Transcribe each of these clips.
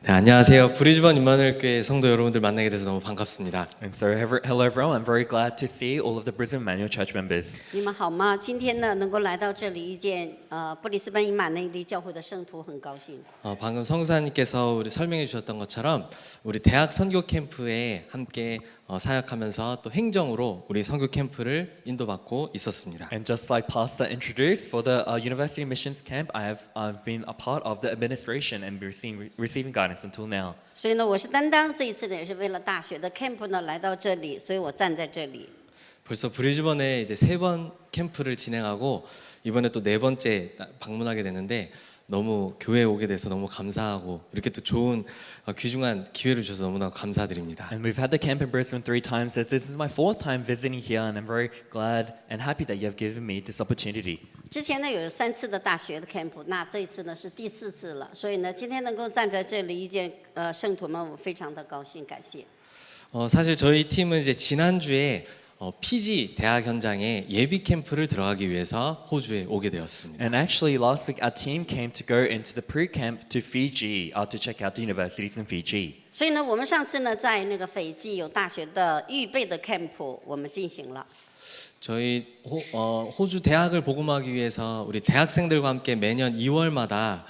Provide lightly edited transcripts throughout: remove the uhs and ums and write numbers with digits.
네, 안녕하세요. 브리즈번 임마누엘 교회 성도 여러분들 만나게 돼서 너무 반갑습니다. And so, hello everyone. I'm very glad to see all of the Brisbane Emmanuel Church members. 你们好吗？今天呢，能够来到这里遇见布里斯班以马内利教会的圣徒，很高兴。 방금 성사님께서 우리 설명해 주셨던 것처럼 우리 대학 선교 캠프에 함께 사역하면서 또 행정으로 우리 선교 캠프를 인도받고 있었습니다. And just like Pastor introduced, for the University Missions Camp, I've been a part of the administration and receiving guidance until now. 所以呢，我是担当这一次呢，也是为了大学的 camp 呢来到这里，所以我站在这里。 벌써 브리즈번에 이제 3번 캠프를 진행하고 이번에 또 4번째 방문하게 됐는데 너무 교회에 오게 돼서 너무 감사하고 이렇게 또 좋은 귀중한 기회를 주셔서 너무나 감사드립니다. And we've had the camp in Brisbane 3 times. As this is my 4th time visiting here, and I'm very glad and happy that you have given me this opportunity. 之前呢有3次的大学的 camp， 那这一次呢是第4次了，所以呢今天能够站在这里遇见圣徒们，我非常的高兴，感谢。 사실 저희 팀은 이제 지난주에 피지 대학 현장에 예비 캠프를 들어가기 위해서 호주에 오게 되었습니다. And actually, last week our team came to go into the pre-camp to Fiji to check out the universities in Fiji. 所以呢，我们上次呢在那个斐济有大学的预备的 camp， 我们进行了。 저희 호주 대학을 복음하기 위해서 우리 대학생들과 함께 매년 2월마다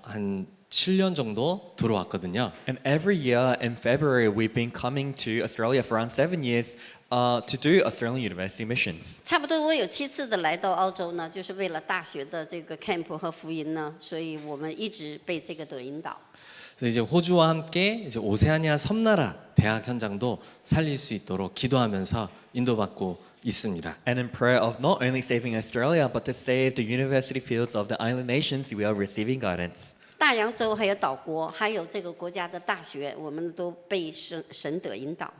한 7년 정도 들어왔거든요. And every year in February, we've been coming to Australia for around 7 years to do Australian University missions. 差不多我有7次的来到澳洲呢，就是为了大学的这个 camp 和福音呢，所以我们一直被这个的引导。 그래서 이제 호주와 함께 이제 오세아니아 섬나라 대학 현장도 살릴 수 있도록 기도하면서 인도받고 있습니다. And in prayer of not only saving Australia, but to save the university fields of the island nations, we are receiving guidance. 大洋洲还有岛国，还有这个国家的大学，我们都被神的引导。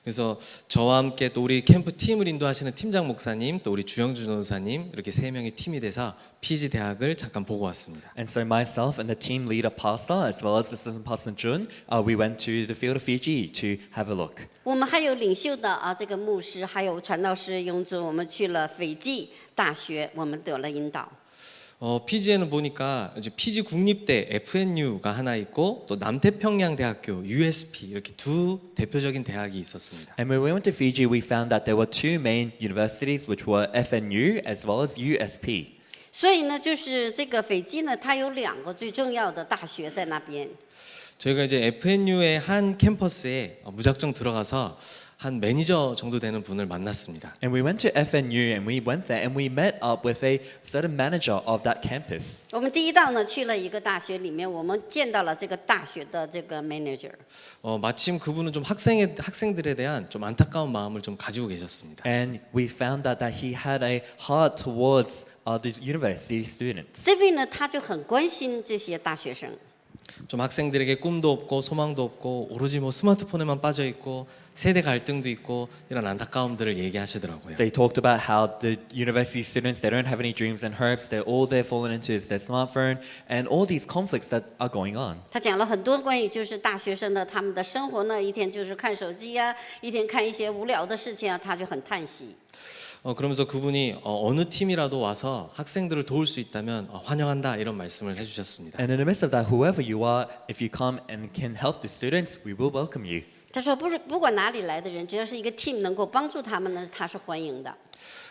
그래서 저와 함께 또 우리 캠프 팀을 인도하시는 팀장 목사님, 또 우리 주영주 전도사님 이렇게 3명의 팀이 돼서 피지 대학을 잠깐 보고 왔습니다. And so myself and the team leader pastor, as well as assistant pastor Jun, we went to the field of Fiji to have a look. 我们还有领袖的这个牧师，还有传道师雍主，我们去了斐济大学，我们得了引导。 피지에는 보니까 이제 피지 국립대 FNU가 하나 있고 또 남태평양 대학교 USP 이렇게 두 대표적인 대학이 있었습니다. And when we went to Fiji, we found that there were 2 main universities, which were FNU as well as USP. 所以呢，就是这个斐济呢，它有2个最重要的大学在那边。 저희가 이제 FNU의 한 캠퍼스에 무작정 들어가서 한 매니저 정도 되는 분을 만났습니다. And we went to FNU and we went there and we met up with a certain manager of that campus. 我们第一道呢去了一个大学里面，我们见到了这个大学的这个 manager。 마침 그분은 좀 학생들에 대한 좀 안타까운 마음을 좀 가지고 계셨습니다. And we found out that he had a heart towards the university students. 这位呢，他就很关心这些大学生。 좀 학생들에게 꿈도 없고 소망도 없고 오로지 뭐 스마트폰에만 빠져 있고 세대 갈등도 있고 이런 안타까움들을 얘기하시더라고요. So he talked about how the university students, they don't have any dreams and hopes. They're all they're fallen into is their smartphone and all these conflicts that are going on. 他讲了很多关于就是大学生的他们的生活呢，一天就是看手机啊，一天看一些无聊的事情啊，他就很叹息。 그러면서 그분이 어느 팀이라도 와서 학생들을 도울 수 있다면 환영한다 이런 말씀을 해주셨습니다. And in the midst of that, whoever you are, if you come and can help the students, we will welcome you. 他说不管哪里来的人，只要是一个 team 能够帮助他们呢，他是欢迎的。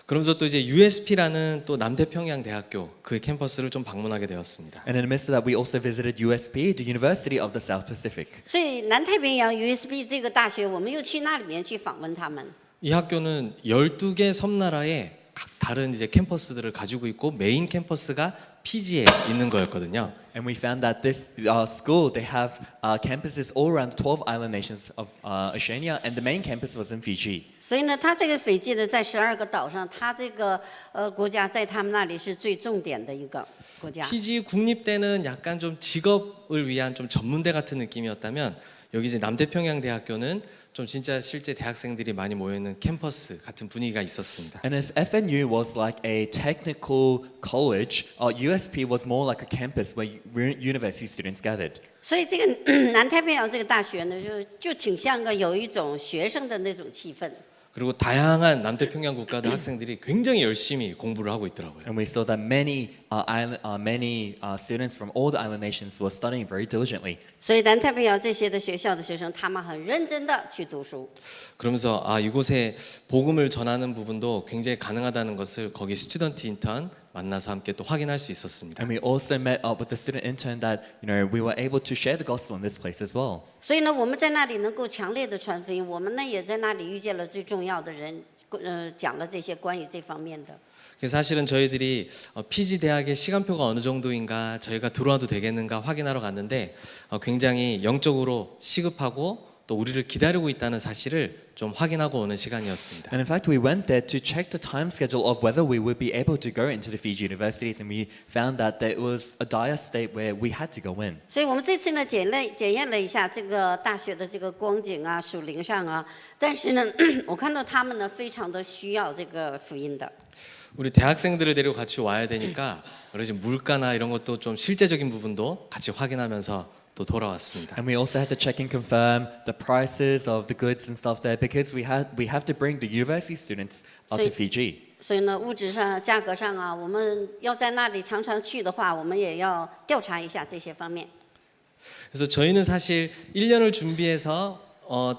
그러면서 또 이제 USP라는 또 남태평양 대학교 그 캠퍼스를 좀 방문하게 되었습니다. And in the midst of that, we also visited USP, the University of the South Pacific. 所以南太平洋 USB 这个大学，我们又去那里面去访问他们。 이 학교는 12개 섬나라에 각 다른 이제 캠퍼스들을 가지고 있고 메인 캠퍼스가 피지에 있는 거였거든요. And we found that this school, they have campuses all around the 12 island nations of Oceania, and the main campus was in Fiji. 所以呢，他这个斐济的在12个岛上，他这个国家在他们那里是最重点的一个国家。 피지 국립대는 약간 좀 직업을 위한 좀 전문대 같은 느낌이었다면 여기 이제 남태평양 대학교는 좀 진짜 실제 대학생들이 많이 모여 있는 캠퍼스 같은 분위기가 있었습니다. And if FNU was like a technical college, USP was more like a campus where university students gathered. 所以这个南太平洋这个大学呢，就挺像个有一种学生的那种气氛。 그리고 다양한 남태평양 국가들 학생들이 굉장히 열심히 공부를 하고 있더라고요. And we saw that many many students from all the island nations were studying very diligently. 所以南太平洋这些的学校的学生，他们很认真的去读书。 그러면서 이곳에 복음을 전하는 부분도 굉장히 가능하다는 것을 거기 스튜던트 인턴 만나서 함께 또 확인할 수 있었습니다. And we also met up with the student intern that we were able to share the gospel in this place as well. 所以呢，我们在那里能够强烈的传福音，我们呢也在那里遇见了最重要的人，讲了这些关于这方面的。 그래서 사실은 저희들이 PG 대학의 시간표가 어느 정도인가 저희가 들어와도 되겠는가 확인하러 갔는데 굉장히 영적으로 시급하고 또 우리를 기다리고 있다는 사실을 좀 확인하고 오는 시간이었습니다. And in fact, we went there to check the time schedule of whether we would be able to go into the Fiji universities, and we found that there was a dire state where we had to go in. 所以我们这次呢检验了一下这个大学的这个光景啊、属灵上啊，但是呢，我看到他们呢非常的需要这个福音的。 우리 대학생들을 데리고 같이 와야 되니까 그래서 물가나 이런 것도 좀 실제적인 부분도 같이 확인하면서 또 돌아왔습니다. And we also had to check and confirm the prices of the goods and stuff there because we have to bring the university students out to Fiji. 所以呢，物质上、价格上啊，我们要在那里常常去的话，我们也要调查一下这些方面。 그래서 저희는 사실 1년을 준비해서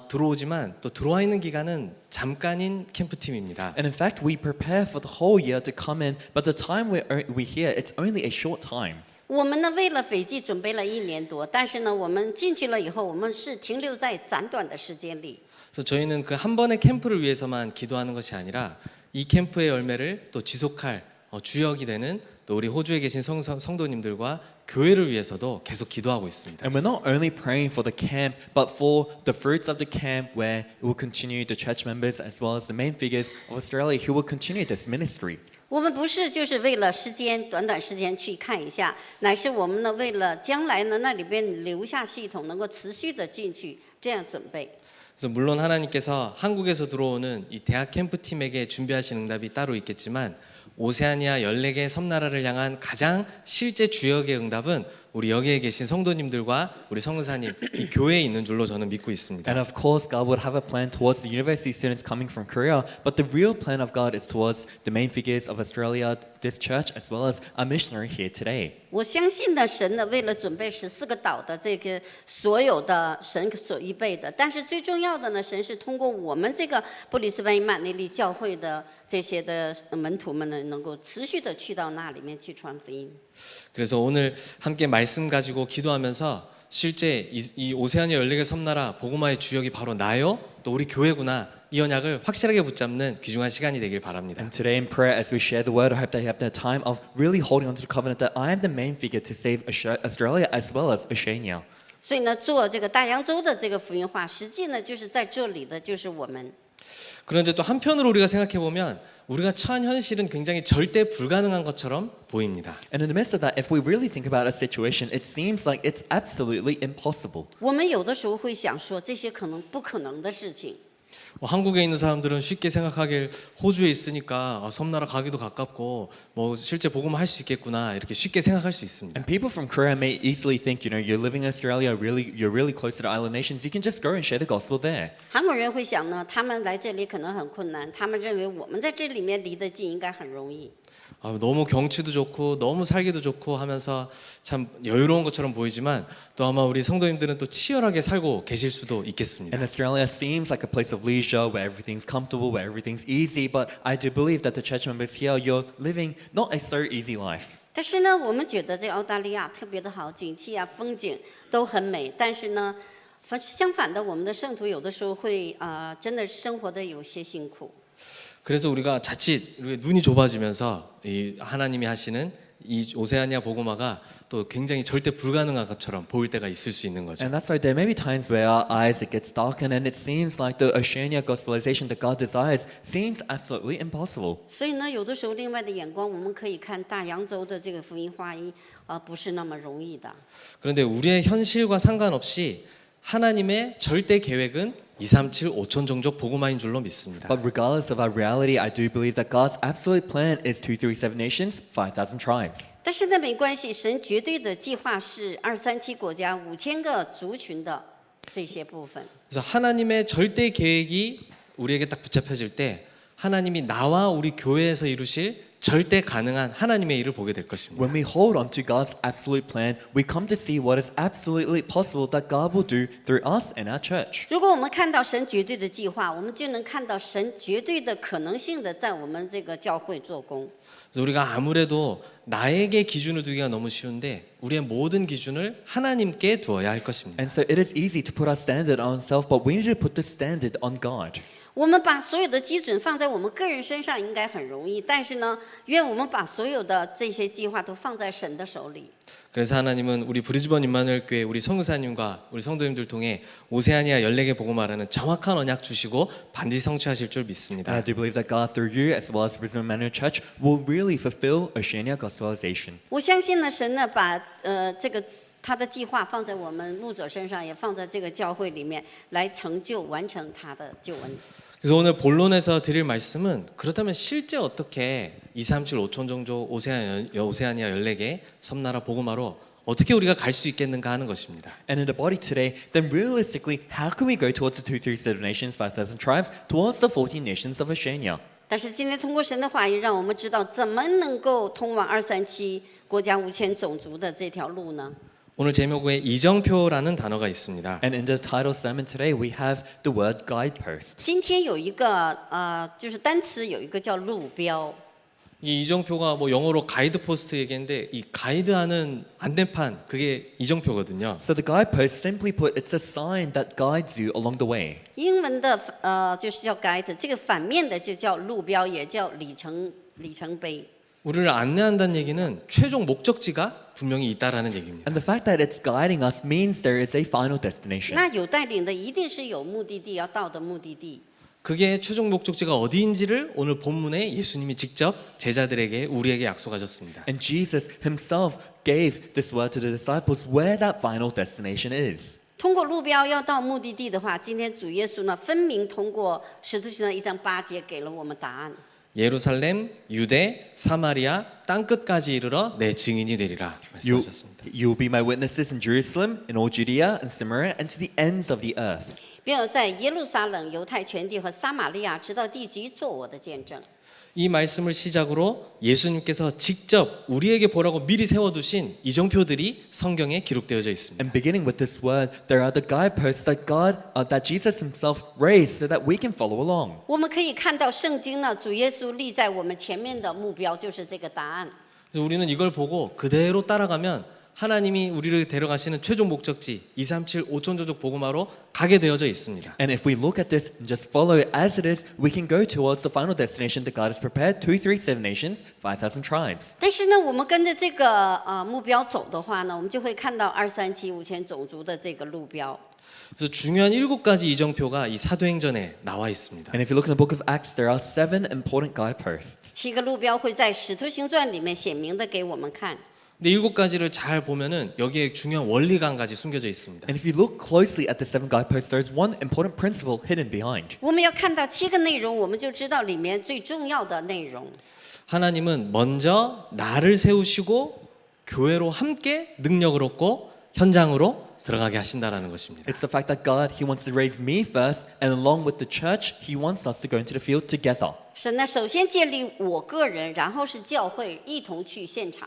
들어오지만 또 들어와 있는 기간은 잠깐인 캠프팀입니다. And in fact, we prepare for the whole year to come in, but the time we here, it's only a short time. 我们呢，为了斐济准备了1年多，但是呢，我们进去了以后，我们是停留在短短的时间里。 그래서 저희는 그 한 번의 캠프를 위해서만 기도하는 것이 아니라 이 캠프의 열매를 또 지속할 주역이 되는 또 우리 호주에 계신 성도님들과 교회를 위해서도 계속 기도하고 있습니다. And we're not only praying for the camp, but for the fruits of the camp where it will continue the church members as well as the main figures of Australia who will continue this ministry. 我们不是就是为了短时间去看一下，乃是我们呢为了将来呢那里边留下系统，能够持续的进去，这样准备。 그래서 물론 하나님께서 한국에서 들어오는 이 대학 캠프팀에게 준비하신 응답이 따로 있겠지만 오세아니아 14개 섬나라를 향한 가장 실제 주역의 응답은 우리 여기에 계신 성도님들과 우리 성사님 이 교회에 있는 줄로 저는 믿고 있습니다. And of course, God would have a plan towards the university students coming from Korea, but the real plan of God is towards the main figures of Australia, this church, as well as a missionary here today. 我相信呢，神呢为了准备14个岛的这个所有的神所预备的，但是最重要的呢，神是通过我们这个布里斯班以马内利教会的这些的门徒们呢，能够持续的去到那里面去传福音。 그래서 오늘 함께 말씀 가지고 기도하면서 실제 이 오세아니아 14개 섬나라 복음화의 주역이 바로 나요? 또 우리 교회구나 이 언약을 확실하게 붙잡는 귀중한 시간이 되길 바랍니다. And today in prayer, as we share the word, I hope that you have the time of really holding on to the covenant that I am the main figure to save Australia as well as Oceania. 所以呢，做这个大洋洲的这个福音化，实际呢就是在这里的就是我们。 그런데 또 한편으로 우리가 생각해 보면 우리가 처한 현실은 굉장히 절대 불가능한 것처럼 보입니다. And in the midst of that, if we really think about a situation, it seems like it's absolutely impossible. 我们有的时候会想说，这些可能不可能的事情。 한국에 있는 사람들은 쉽게 생각하길 호주에 있으니까 섬나라 가기도 가깝고 뭐 실제 복음을 할 수 있겠구나 이렇게 쉽게 생각할 수 있습니다. And people from Korea may easily think, you're living in Australia, you're really close to the island nations, you can just go and share the gospel there. 韩国人会想呢，他们来这里可能很困难，他们认为我们在这里面离得近，应该很容易。 너무 경치도 좋고 너무 살기도 좋고 하면서 참 여유로운 것처럼 보이지만 또 아마 우리 성도님들은 또 치열하게 살고 계실 수도 있겠습니다. And Australia seems like a place of leisure where everything's comfortable, where everything's easy, but I do believe that the church members here, you're living not a so easy life. 但是呢，我们觉得这澳大利亚特别的好，景气啊、风景都很美。但是呢，相反的，我们的圣徒有的时候会真的生活的有些辛苦。 그래서 우리가 자칫 눈이 좁아지면서 이 하나님이 하시는 이 오세아니아 복음화가 또 굉장히 절대 불가능한 것처럼 보일 때가 있을 수 있는 거죠. And that's why there may be times where our eyes it gets darkened and it seems like the Oceania gospelization that God desires seems absolutely impossible. 所以呢，有的时候另外的眼光，我们可以看大洋洲的这个福音化不是那么容易的。 그런데 우리의 현실과 상관없이 하나님의 절대 계획은 237 5천 종족 복음화인 줄로 믿습니다. But regardless of our reality, I do believe that God's absolute plan is 237 nations, 5,000 tribes. 但是呢，没关系，神绝对的计划是237国家5000个族群的这些部分。 그래서 하나님의 절대 계획이 우리에게 딱 붙잡혀질 때 하나님이 나와 우리 교회에서 이루실 절대 가능한 하나님의 일을 보게 될 것입니다. When we hold on to God's absolute plan, we come to see what is absolutely possible that God will do through us in our church. 如果我们看到神绝对的计划，我们就能看到神绝对的可能性的在我们这个教会做工。 그래서 우리가 아무래도 나에게 기준을 두기가 너무 쉬운데 우리의 모든 기준을 하나님께 두어야 할 것입니다. And so it is easy to put our standard on ourselves, but we need to put the standard on God. 我们把所有的基准放在我们个人身上应该很容易，但是呢，愿我们把所有的这些计划都放在神的手里。 그래서 하나님은 우리 브리즈번 임마누엘 교회 우리 성교사님과 우리 성도님들 통해 오세아니아 14개 복음화라는 정확한 언약 주시고 반드시 성취하실 줄 And I 믿습니다. do believe that God, through you as well as Brisbane Emmanuel Church, will really fulfill Oceania gospelization. 我相信呢，神呢把这个他的计划放在我们牧者身上，也放在这个教会里面，来成就完成他的救恩。 그래서 오늘 본론에서 드릴 말씀은 그렇다면 실제 어떻게 237 5천 종족 오세아니아 14개 섬나라 복음화로 어떻게 우리가 갈 수 있겠는가 하는 것입니다. And in the body today, then realistically, how can we go towards the 237 nations, 5,000 tribes, towards the 14 nations of Oceania? 但是今天通过神的话语，让我们知道怎么能够通往237国家5000种族的这条路呢？ 오늘 제목에 이정표라는 단어가 있습니다. And in the title sermon today, we have the word guidepost. 今天有一个就是单词有一个叫路标。 이 이정표가 뭐 영어로 가이드 포스트 얘기인데 이 가이드하는 안내판 그게 이정표거든요. So the guidepost, simply put, it's a sign that guides you along the way. 英文的就是叫 guide， 这个反面的就叫路标，也叫里程碑。 우리를 안내한다는 얘기는 최종 목적지가 분명히 있다라는 얘기입니다. And the fact that it's guiding us means there is a final destination. 那有带领的一定是有目的地要到的目的地。 그게 최종 목적지가 어디인지를 오늘 본문에 예수님이 직접 제자들에게 우리에게 약속하셨습니다. And Jesus himself gave this word to the disciples where that final destination is. 通过路标要到目的地的话，今天主耶稣呢分明通过使徒行传1章8节给了我们答案。 예루살렘, 유대, 사마리아 땅 끝까지 이르러 내 증인이 되리라 말씀하셨습니다. You'll be my witnesses in Jerusalem, in all Judea and Samaria, and to the ends of the earth. 并有在耶路撒冷、犹太全地和撒玛利亚直到地极做我的见证。 이 말씀을 시작으로 예수님께서 직접 우리에게 보라고 미리 세워두신 이정표들이 성경에 기록되어져 있습니다. And beginning with this word, there are the guideposts that Jesus himself raised so that we can follow along. 我们可以看到圣经呢，主耶稣立在我们前面的目标就是这个答案。 그래서 우리는 이걸 보고 그대로 따라가면 하나님이 우리를 데려가시는 최종 목적지 237 5천 조족 복음화로 가게 되어져 있습니다. And if we look at this and just follow it as it is, we can go towards the final destination that God has prepared, 237 nations, 5,000 tribes. 但是呢，我们跟着这个目标走的话呢，我们就会看到237 5000种族的这个路标。 그래서 중요한 7가지 이정표가 이 사도행전에 나와 있습니다. And if you look in the book of Acts, there are 7 important guideposts. 7个路标会在使徒行传里面显明的给我们看。 근데 7가지를 잘 보면은 여기에 중요한 원리가 한 가지 숨겨져 있습니다. And if you look closely at the 7 guideposts, there's one important principle hidden behind. 我们要看到7个内容，我们就知道里面最重要的内容。 하나님은 먼저 나를 세우시고 교회로 함께 능력을 얻고 현장으로 들어가게 하신다라는 것입니다. It's the fact that God, He wants to raise me first, and along with the church, He wants us to go into the field together. 神呢，首先建立我个人，然后是教会一同去现场。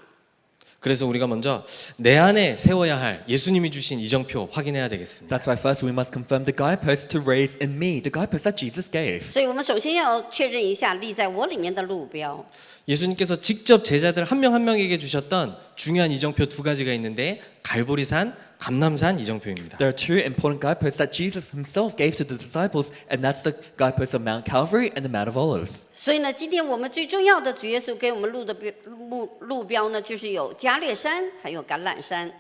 그래서 우리가 먼저 내 안에 세워야 할 예수님이 주신 이정표 확인해야 되겠습니다. That's why first we must confirm the guideposts to raise in me, the guideposts that Jesus gave. 所以我们首先要确认一下立在我里面的路标。 예수님께서 직접 제자들 한 명 한 명에게 주셨던 중요한 이정표 2가지가 있는데 갈보리산, 감람산 이정표입니다. There are 2 important guideposts that Jesus himself gave to the disciples, and that's the guideposts of Mount Calvary and the Mount of Olives. 所以呢，今天我们最重要的主耶稣给我们路标呢，就是有加略山，还有橄榄山。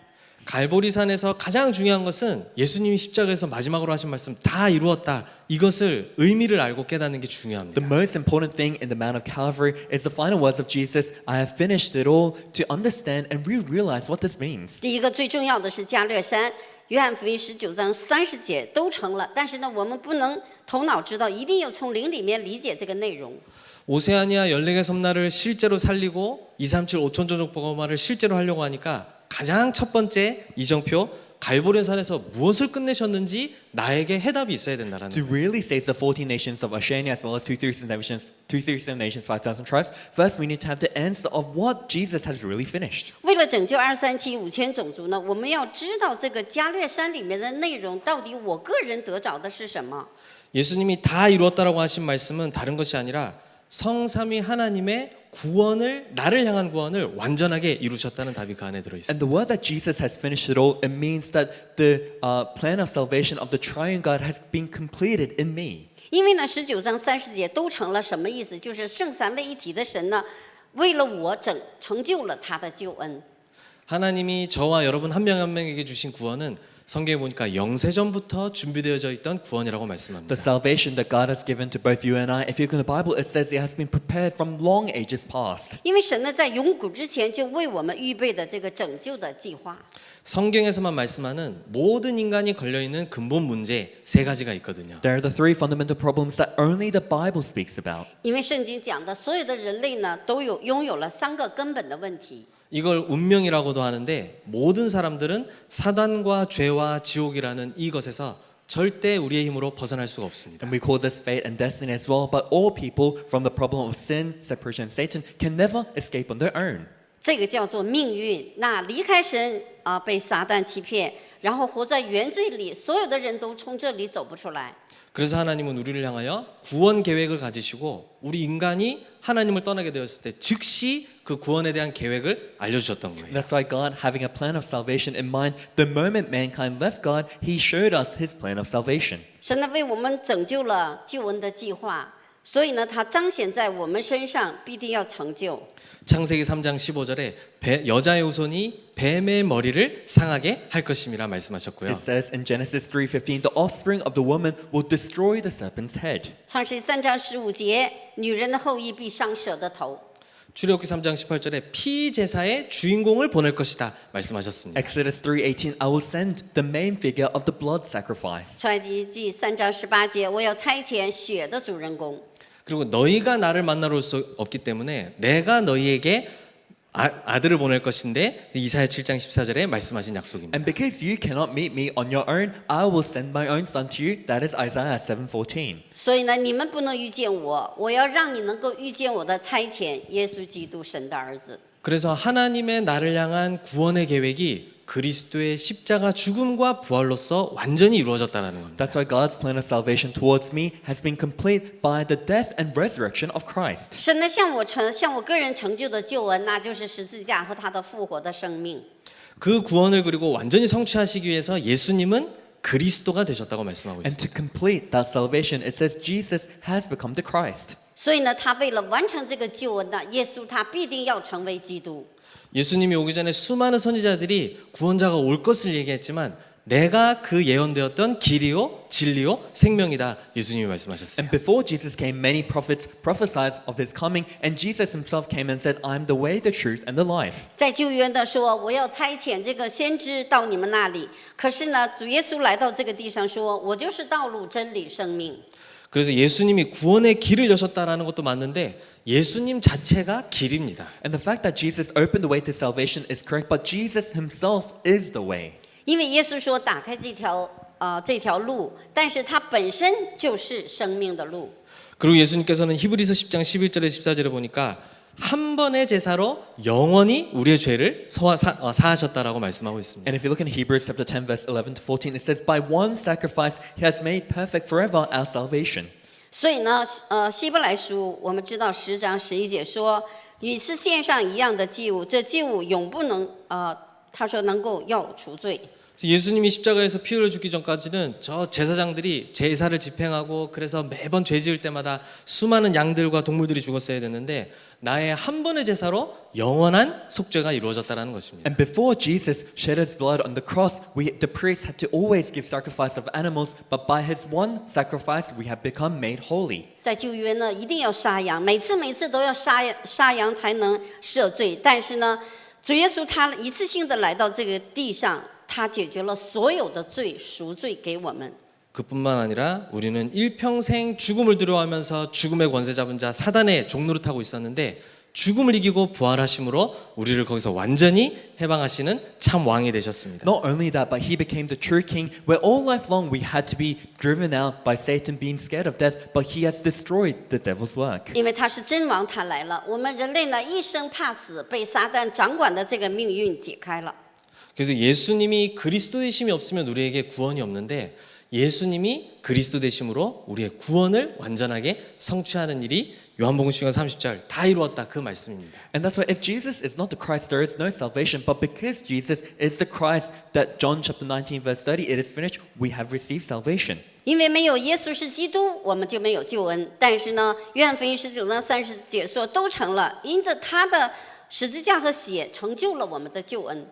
갈보리산에서 가장 중요한 것은 예수님이 십자가에서 마지막으로 하신 말씀 다 이루었다. 이것을 의미를 알고 깨닫는 게 중요합니다. The most important thing in the Mount of Calvary is the final words of Jesus, I have finished it all, to understand and realize what this means. 第一个最重要的是加略山，约翰福音19章30节都成了，但是呢，我们不能头脑知道，一定要从灵里面理解这个内容。 오세아니아 14개 섬나를 실제로 살리고 237 5천 조족 복음화를 실제로 하려고 하니까 가장 첫 번째 이정표 갈보리산에서 무엇을 끝내셨는지 나에게 해답이 있어야 된다라는 To 거예요. really save the 40 nations of Oceania as well as 237 nations, 5,000 tribes, first we need to have the answer of what Jesus has really finished. 为了拯救2375000种族呢，我们要知道这个加略山里面的内容，到底我个人得着的是什么？ 예수님이 다 이루었다라고 하신 말씀은 다른 것이 아니라 성삼위 하나님의 구원을 나를 향한 구원을 완전하게 이루셨다는 답이 그 안에 들어 있습니다. And the word that Jesus has finished it all, it means that the plan of salvation of the triune God has been completed in me. 因为呢，19章30节都成了什么意思？就是圣三位一体的神呢，为了我成就了他的救恩。 하나님이 저와 여러분 한 명 한 명에게 주신 구원은 성경에 보니까 영세전부터 준비되어져 있던 구원이라고 말씀합니다. The salvation that God has given to both you and I, if you look in the Bible, it says it has been prepared from long ages past. 因为神呢，在永古之前就为我们预备的这个拯救的计划。 성경에서만 말씀하는 모든 인간이 걸려있는 근본 문제 세 가지가 있거든요. There are the three fundamental problems that only the Bible speaks about. 因为圣经讲的所有的人类呢，都拥有了3个根本的问题。 이걸 운명이라고도 하는데 모든 사람들은 사단과 죄와 지옥이라는 이것에서 절대 우리의 힘으로 벗어날 수가 없습니다. And we call this fate and destiny as well, but all people from the problem of sin, separation, and Satan can never escape on their own. 这个叫做命运。那离开神被撒旦欺骗，然后活在原罪里，所有的人都从这里走不出来。 그래서 하나님은 우리를 향하여 구원 계획을 가지시고 우리 인간이 하나님을 떠나게 되었을 때 즉시 그 구원에 대한 계획을 알려주셨던 거예요. That's why God, having a plan of salvation in mind, the moment mankind left God, He showed us His plan of salvation. 神呢为我们拯救了救恩的计划，所以呢，它彰显在我们身上，必定要成就。 창세기 3장 15절에 여자의 후손이 뱀의 머리를 상하게 할 것임이라 말씀하셨고요. It says in Genesis 3:15, the offspring of the woman will destroy the serpent's head. 创世3章15节，女人的后裔必伤蛇的头。 출애굽기 3장 18절에 피제사의 주인공을 보낼 것이다 말씀하셨습니다. Exodus 3:18, I will send the main figure of the blood sacrifice. 出埃及记3章18节，我要差遣血的主人公。 그리고 너희가 나를 만나러 올 수 없기 때문에 내가 너희에게 아들을 보낼 것인데 이사야 7장 14절에 말씀하신 약속입니다. And because you cannot meet me on your own, I will send my own son to you. That is Isaiah 7:14. 所以呢，你们不能遇见我，我要让你能够遇见我的差遣，耶稣基督神的儿子。 그래서 하나님의 나를 향한 구원의 계획이 그리스도의 십자가 죽음과 부활로서 완전히 이루어졌다는 겁니다. That's why God's plan of salvation towards me has been complete by the death and resurrection of Christ. 神呢向我个人成就的救恩，那就是十字架和他的复活的生命。 그 구원을 그리고 완전히 성취하시기 위해서 예수님은 그리스도가 되셨다고 말씀하고 And 있습니다. to complete that salvation, it says Jesus has become the Christ. 所以呢，他为了完成这个救恩呢，耶稣他必定要成为基督。 예수님이 오기 전에 수많은 선지자들이 구원자가 올 것을 얘기했지만 내가 그 예언되었던 길이요 진리요 생명이다 예수님이 말씀하셨어요. And before Jesus came, many prophets prophesied of his coming, and Jesus himself came and said, I'm the way, the truth, and the life. 在旧约的说，我要差遣这个先知到你们那里。可是呢，主耶稣来到这个地上说，我就是道路、真理、生命。 그래서 예수님이 구원의 길을 여셨다라는 것도 맞는데 예수님 자체가 길입니다. And the fact that Jesus opened the way to salvation is correct, but Jesus himself is the way. 因为耶稣说打开这条路，但是它本身就是生命的路。 그리고 예수님께서는 히브리서 10장 11절에 14절에 보니까 한 번의 제사로 영원히 우리의 죄를 사하셨다라고 말씀하고 있습니다. And if you look in Hebrews chapter 10, verse 11 to 14, it says, By one sacrifice he has made perfect forever our salvation. 所以呢，希伯来书我们知道10章11节说，与是献上一样的祭物，这祭物永不能他说能够要除罪。 예수님이 십자가에서 피 흘려 죽기 전까지는 저 제사장들이 제사를 집행하고 그래서 매번 죄 지을 때마다 수많은 양들과 동물들이 죽었어야 됐는데 나의 한 번의 제사로 영원한 속죄가 이루어졌다는 것입니다. And before Jesus shed his blood on the cross, the priests had to always give sacrifice of animals, but by his one sacrifice, we have become made holy. 在旧约呢，一定要杀羊，每次都要杀羊才能赦罪。但是呢，主耶稣他一次性的来到这个地上。 他解决了所有的罪，赎罪给我们。 그뿐만 아니라 우리는 일평생 죽음을 두려워하면서 죽음의 권세 잡은 자 사단의 종노릇하고 있었는데 죽음을 이기고 부활하심으로 우리를 거기서 완전히 해방하시는 참 왕이 되셨습니다. Not only that, but he became the true king, where all life long we had to be driven out by Satan being scared of death, but he has destroyed the devil's work. 因为他是真王，他来了，我们人类呢一生怕死，被撒旦掌管的这个命运解开了。 그래서 예수님이 그리스도 되심이 없으면 우리에게 구원이 없는데 예수님이 그리스도 되심으로 우리의 구원을 완전하게 성취하는 일이 요한복음 10장 30절 다 이루었다 그 말씀입니다. And that's why if Jesus is not the Christ, there is no salvation. But because Jesus is the Christ, that John chapter 19 verse 30, it is finished, we have received salvation. 因为没有耶稣是基督，我们就没有救恩。但是呢，约翰福音19章30节说，都成了，因着他的十字架和血，成就了我们的救恩。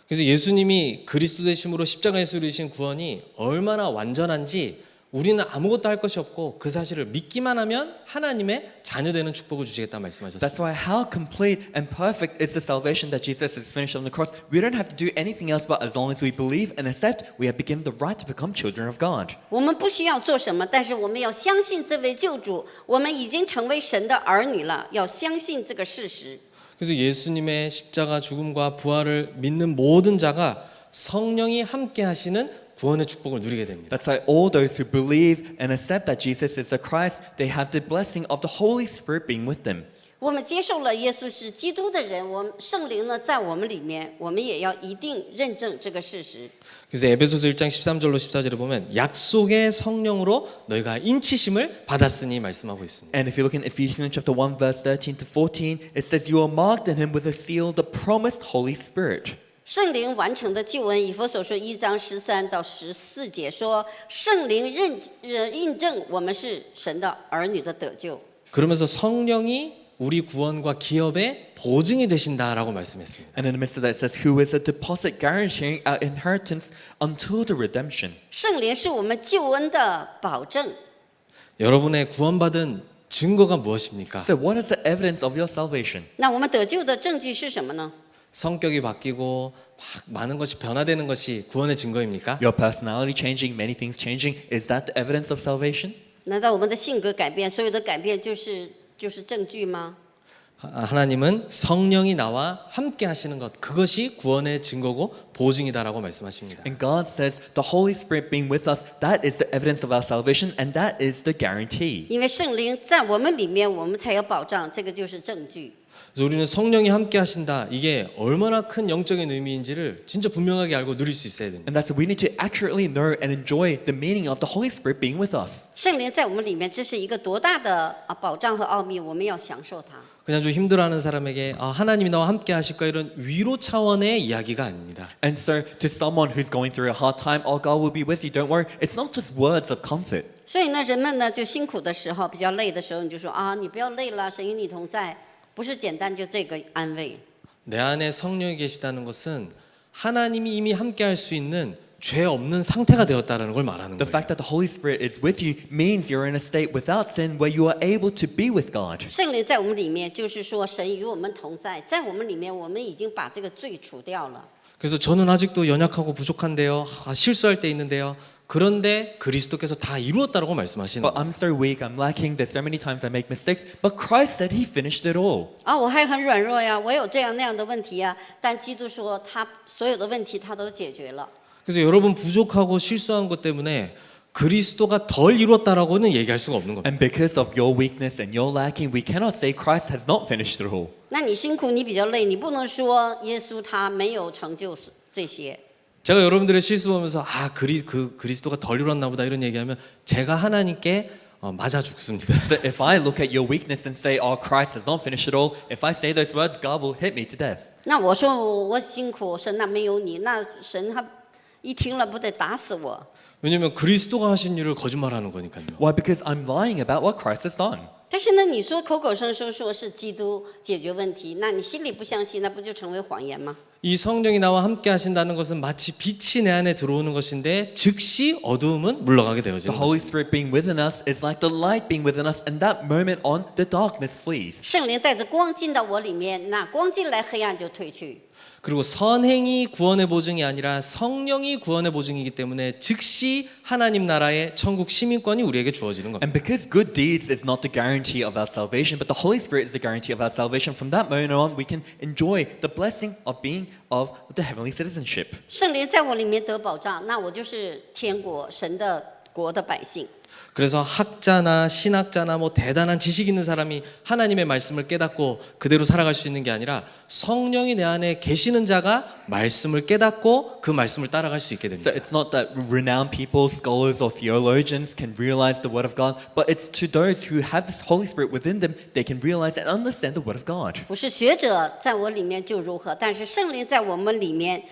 그래서 예수님이 그리스도 되심으로 십자가에서 이루신 구원이 얼마나 완전한지 우리는 아무것도 할 것이 없고 그 사실을 믿기만 하면 하나님의 자녀되는 축복을 주시겠다 말씀하셨습니다. That's why how complete and perfect is the salvation that Jesus has finished on the cross. We don't have to do anything else, but as long as we believe and accept, we have given the right to become children of God. 我们不需要做什么，但是我们要相信这位救主，我们已经成为神的儿女了，要相信这个事实。 그래서 예수님의 십자가 죽음과 부활을 믿는 모든 자가 성령이 함께 하시는 구원의 축복을 누리게 됩니다. That's why all those who believe and accept that Jesus is the Christ, they have the blessing of the Holy Spirit being with them. 我们接受了耶稣是基督的人，我们圣灵呢在我们里面，我们也要一定认证这个事实。 그래서 에베소서 1장 13절로 14절에 보면 약속의 성령으로 너희가 인치심을 받았으니 말씀하고 있습니다. And if you look in Ephesians chapter 1 verse 13 to 14, it says you are marked in him with a seal, the promised Holy Spirit. 圣灵完成的救恩，以弗所书1章13到14节说，圣灵印证我们是神的儿女的得救。 그러면서 성령이 우리 구원과 기업의 보증이 되신다라고 말씀했습니다. And in the midst of that it says, who is a deposit guaranteeing our inheritance until the redemption. 圣灵是我们救恩的保证。 여러분의 구원받은 증거가 무엇입니까? So what is the evidence of your salvation? 那我们得救的证据是什么呢？ 성격이 바뀌고 막 많은 것이 변화되는 것이 구원의 증거입니까? Your personality changing, many things changing, is that the evidence of salvation? 难道我们的性格改变，所有的改变就是证据吗？ 하나님은 성령이 나와 함께 하시는 것 그것이 구원의 증거고 보증이다라고 말씀하십니다. And God says the Holy Spirit being with us, that is the evidence of our salvation and that is the guarantee. 因为圣灵在我们里面，我们才有保障，这个就是证据。 그래서 우리는 성령이 함께 하신다. 이게 얼마나 큰 영적인 의미인지를 진짜 분명하게 알고 누릴 수 있어야 됩니다. And that's we need to accurately know and enjoy the meaning of the Holy Spirit being with us. 圣灵在我们里面，这是一个多大的保障和奥秘，我们要享受它。 그냥 좀 힘들어하는 사람에게 하나님이 나와 함께 하실까 이런 위로 차원의 이야기가 아닙니다. And so to someone who's going through a hard time, oh, God will be with you, don't worry. It's not just words of comfort. 所以呢，人们呢就辛苦的时候，比较累的时候，你就说啊，你不要累了，神与你同在，不是简单就这个安慰。 내 안에 성령이 계시다는 것은 하나님이 이미 함께 할 수 있는 죄 없는 상태가 되었다는 걸 말하는 The 거예요. fact that the Holy Spirit is with you means you're in a state without sin where you are able to be with God. 圣灵在我们里面，就是说神与我们同在，在我们里面，我们已经把这个罪除掉了。 그래서 저는 아직도 연약하고 부족한데요. 실수할 때 있는데요. 그런데 그리스도께서 다 이루었다라고 말씀하시는 But 거예요. I'm so weak, I'm lacking, there's so many times I make mistakes. But Christ said he finished it all. 啊，我还很软弱呀，我有这样那样的问题呀，但基督说他所有的问题他都解决了。 그래서 여러분 부족하고 실수한 것 때문에 그리스도가 덜 이루었다라고는 얘기할 수가 없는 겁니다. And because of your weakness and your lacking, we cannot say Christ has not finished it all. 那你辛苦，你比较累，你不能说耶稣他没有成就这些。 제가 여러분들의 실수 보면서 그리스도가 덜 이루었나 보다 이런 얘기하면 제가 하나님께 맞아 죽습니다. So if I look at your weakness and say, oh, Christ has not finished it all, if I say those words, God will hit me to death. 那我说我辛苦，神那没有你，那神他一听了不得打死我。 왜냐면 그리스도가 하신 일을 거짓말하는 거니까요. Why? Because I'm lying about what Christ has done. 但是呢，你说口口声声说是基督解决问题，那你心里不相信，那不就成为谎言吗？ 이 성령이 나와 함께 하신다는 것은 마치 빛이 내 안에 들어오는 것인데 즉시 어두움은 물러가게 The 되어지는 Holy 것입니다. Spirit being within us is like the light being within us, and that moment on, the darkness flees. 圣灵带着光进到我里面，那光进来，黑暗就退去。 그리고 선행이 구원의 보증이 아니라 성령이 구원의 보증이기 때문에 즉시 하나님 나라의 천국 시민권이 우리에게 주어지는 겁니다. And because good deeds is not the guarantee of our salvation, but the Holy Spirit is the guarantee of our salvation, from that moment on, we can enjoy the blessing of being of the heavenly citizenship. 圣灵在我里面得保障，那我就是天国神的国的百姓。 그래서 학자나 신학자나 뭐 대단한 지식 있는 사람이 하나님의 말씀을 깨닫고 그대로 살아갈 수 있는 게 아니라 성령이 내 안에 계시는 자가 말씀을 깨닫고 그 말씀을 따라갈 수 있게 So 됩니다. it's not that renowned people, scholars or theologians can realize the word of God, but it's to those who have this Holy Spirit within them, they can realize and understand the word of God. 不是学者在我里面就如何，但是圣灵在我们里面，